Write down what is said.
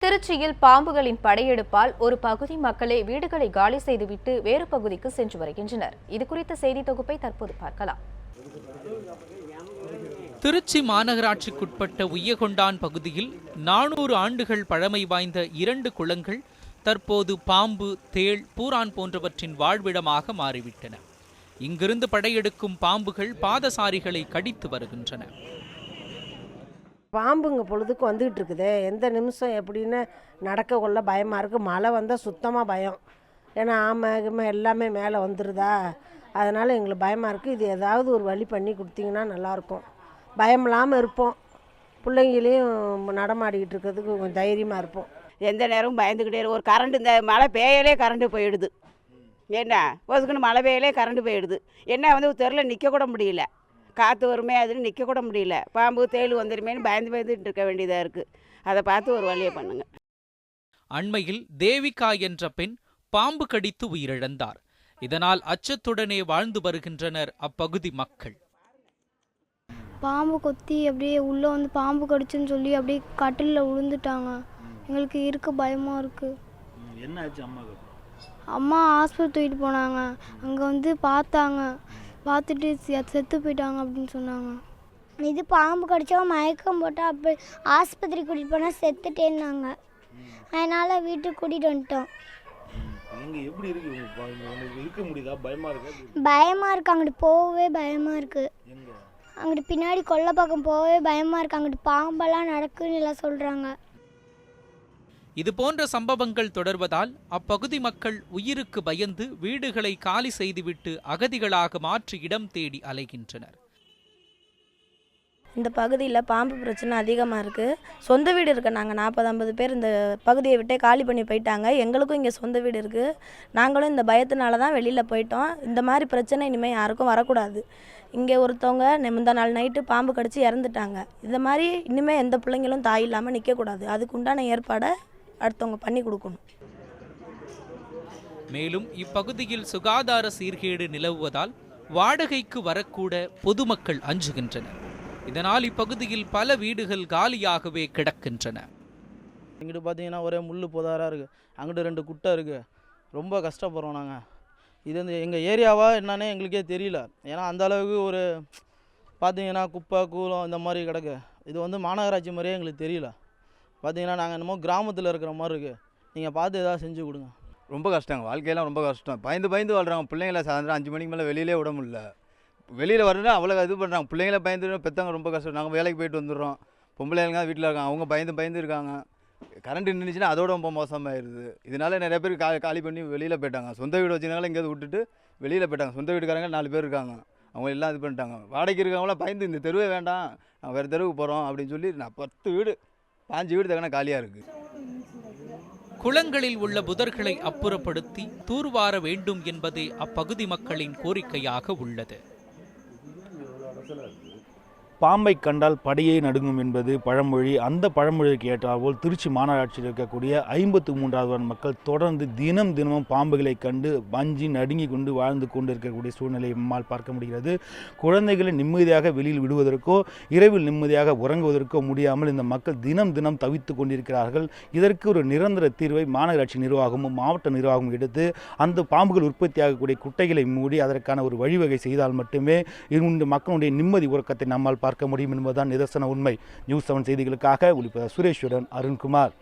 திருச்சியில் பாம்புகளின் படையெடுப்பால் ஒரு பகுதி மக்களே வீடுகளை காலி செய்துவிட்டு வேறு பகுதிக்கு சென்று வருகின்றனர். இதுகுறித்த செய்தி தொகுப்பை தற்போது பார்க்கலாம். திருச்சி மாநகராட்சிக்குட்பட்ட உய்யகொண்டான் பகுதியில் 400 ஆண்டுகள் பழமை வாய்ந்த 2 குளங்கள் தற்போது பாம்பு, தேள், பூரான் போன்றவற்றின் வாழ்விடமாக மாறிவிட்டன. இங்கிருந்து படையெடுக்கும் பாம்புகள் பாதசாரிகளை கடித்து வருகின்றன. பாம்புங்க பொழுதுக்கு வந்துகிட்டு இருக்குது. எந்த நிமிஷம் எப்படின்னு நடக்க கொள்ள பயமாக இருக்குது. மழை வந்தால் சுத்தமாக பயம். ஏன்னா ஆமை எல்லாமே மேலே வந்துடுதா, அதனால் எங்களுக்கு பயமாக இருக்குது. இது ஏதாவது ஒரு வழி பண்ணி கொடுத்தீங்கன்னா நல்லாயிருக்கும். பயம் இல்லாமல் இருப்போம். பிள்ளைங்களையும் நடமாடிக்கிட்டு இருக்கிறதுக்கு கொஞ்சம் தைரியமாக இருப்போம். எந்த நேரமும் பயந்துக்கிட்டே ஒரு கரண்ட், இந்த மழை பெய்யலே கரண்ட்டு போயிடுது. என்ன ஒதுக்குன்னு மழை பெய்யலே கரண்ட்டு போயிடுது. என்ன தெருவில் நிற்க கூட முடியல. காற்று வருமே, அதில் நிற்க கூட முடியல. பாம்பு, தேள் வந்துருமேனு பயந்துட்டு இருக்க வேண்டியதாக இருக்குது. அதை பார்த்து ஒரு வழியை பண்ணுங்க. அண்மையில் தேவிகா என்ற பெண் பாம்பு கடித்து உயிரிழந்தார். இதனால் அச்சத்துடனே வாழ்ந்து வருகின்றனர் அப்பகுதி மக்கள். பாம்பு கொத்தி அப்படியே உள்ளே வந்து பாம்பு கடிச்சுன்னு சொல்லி அப்படியே கட்டிலில் விழுந்துட்டாங்க. எங்களுக்கு இருக்க பயமாக இருக்குது. என்ன ஆச்சு? அம்மா ஆஸ்பத்திரி தூக்கிட்டு போனாங்க. அங்கே பார்த்தாங்க. பார்த்துட்டு செத்து போயிட்டாங்க அப்படின்னு சொன்னாங்க. இது பாம்பு கடிச்சா மயக்கம் போட்டால் அப்படி ஆஸ்பத்திரி கூட்டிகிட்டு போனால் செத்துட்டேன்னாங்க. அதனால் வீட்டுக்கு கூட்டிகிட்டு வந்துட்டோம். பயமாக இருக்குது. அங்கிட்டு போகவே பயமாக இருக்குது. அங்கிட்டு பின்னாடி கொல்லை பக்கம் போகவே பயமாக இருக்குது. அங்கிட்டு பாம்பெல்லாம் நடக்குன்னு எல்லாம் சொல்கிறாங்க. இதுபோன்ற சம்பவங்கள் தொடர்வதால் அப்பகுதி மக்கள் உயிருக்கு பயந்து வீடுகளை காலி செய்துவிட்டு அகதிகளாக மாற்றி இடம் தேடி அலைகின்றனர். இந்த பகுதியில் பாம்பு பிரச்சனை அதிகமாக இருக்குது. சொந்த வீடு இருக்குது. நாங்கள் 40-50 பேர் இந்த பகுதியை விட்டே காலி பண்ணி போயிட்டாங்க. எங்களுக்கும் இங்கே சொந்த வீடு இருக்குது. நாங்களும் இந்த பயத்தினால தான் வெளியில் போயிட்டோம். இந்த மாதிரி பிரச்சனை இனிமேல் யாருக்கும் வரக்கூடாது. இங்கே ஒருத்தவங்க முந்தா நாள் நைட்டு பாம்பு கடித்து இறந்துட்டாங்க. இந்த மாதிரி இனிமேல் எந்த பிள்ளைங்களும் தாய் இல்லாமல் நிற்கக்கூடாது. அதுக்கு உண்டான ஏற்பாடை அடுத்தவங்க பண்ணி கொடுக்கணும். மேலும் இப்பகுதியில் சுகாதார சீர்கேடு நிலவுவதால் வாடகைக்கு வரக்கூட பொதுமக்கள் அஞ்சுகின்றனர். இதனால் இப்பகுதியில் பல வீடுகள் காலியாகவே கிடக்கின்றன. இங்கிட்டு பார்த்தீங்கன்னா ஒரே முள் புதாராக இருக்குது. அங்கிட்டு 2 குட்டை இருக்குது. ரொம்ப கஷ்டப்படுறோம் நாங்கள். இது எங்கள் ஏரியாவா என்னன்னே எங்களுக்கே தெரியல. ஏன்னா அந்த அளவுக்கு ஒரு பார்த்தீங்கன்னா குப்பை கூலம் இந்த மாதிரி கிடக்கு. இது மாநகராட்சி மாதிரியே எங்களுக்கு தெரியல. பார்த்தீங்கன்னா நாங்கள் என்னமோ கிராமத்தில் இருக்கிற மாதிரி இருக்குது. நீங்கள் பார்த்து ஏதாவது செஞ்சு கொடுங்க. ரொம்ப கஷ்டங்க. வாழ்க்கையெல்லாம் ரொம்ப கஷ்டம். பயந்து வாழ்கிறாங்க. பிள்ளைங்களை சாயந்தரம் 5 மணிக்கு மேலே வெளியிலே விட முடியல. வெளியில் வரணுன்னா அவ்வளோ இது பண்ணுறாங்க. பிள்ளைங்களை பயந்து பெற்றவங்க ரொம்ப கஷ்டம். நாங்கள் வேலைக்கு போயிட்டு வந்துடுறோம். பொம்பளைங்க வீட்டில் இருக்காங்க. அவங்க பயந்து இருக்காங்க. கரண்ட் நின்றுச்சுன்னா அதோட ரொம்ப மோசமாகிடுது. இதனால நிறைய பேர் காலி பண்ணி வெளியில் போயிட்டாங்க. சொந்த வீடு வச்சுருந்தாலும் எங்கேயாவது விட்டுட்டு வெளியில் போயிட்டாங்க. சொந்த வீட்டுக்காரங்க 4 பேர் இருக்காங்க. அவங்க எல்லாம் இது பண்ணிட்டாங்க. வாடகைக்கு இருக்கவங்களாம் பயந்து இந்த தெருவே வேண்டாம், நாங்கள் வேறு தெருவுக்கு போகிறோம் அப்படின்னு சொல்லி 10 வீடு 5 வீடு தக்கன காலியாக இருக்குது. குளங்களில் உள்ள புதர்களை அப்புறப்படுத்தி தூர்வார வேண்டும் என்பதே அப்பகுதி மக்களின் கோரிக்கையாக உள்ளது. பாம்பை கண்டால் படியை நடுங்கும் என்பது பழமொழி. அந்த பழமொழிக்கு ஏற்றாற்போல் திருச்சி மாநகராட்சியில் இருக்கக்கூடிய 53,000 மக்கள் தொடர்ந்து தினமும் பாம்புகளை கண்டு வஞ்சி நடுங்கி கொண்டு வாழ்ந்து கொண்டு இருக்கக்கூடிய சூழ்நிலை நம்மால் பார்க்க முடிகிறது. குழந்தைகளை நிம்மதியாக வெளியில் விடுவதற்கோ இரவில் நிம்மதியாக உறங்குவதற்கோ முடியாமல் இந்த மக்கள் தினம் தவித்து கொண்டிருக்கிறார்கள். இதற்கு ஒரு நிரந்தர தீர்வை மாநகராட்சி நிர்வாகமும் மாவட்ட நிர்வாகமும் எடுத்து அந்த பாம்புகள் உற்பத்தியாகக்கூடிய குட்டைகளை மூடி அதற்கான ஒரு வழிவகை செய்தால் மட்டுமே இந்த மக்களுடைய நிம்மதி உறக்கத்தை நம்மால் பார்க்க முடியும் என்பதுதான் நிதர்சன உண்மை. நியூஸ் 7 செய்திகளுக்காக ஒளிப்பதிவாளர் சுரேஷுடன் அருண்குமார்.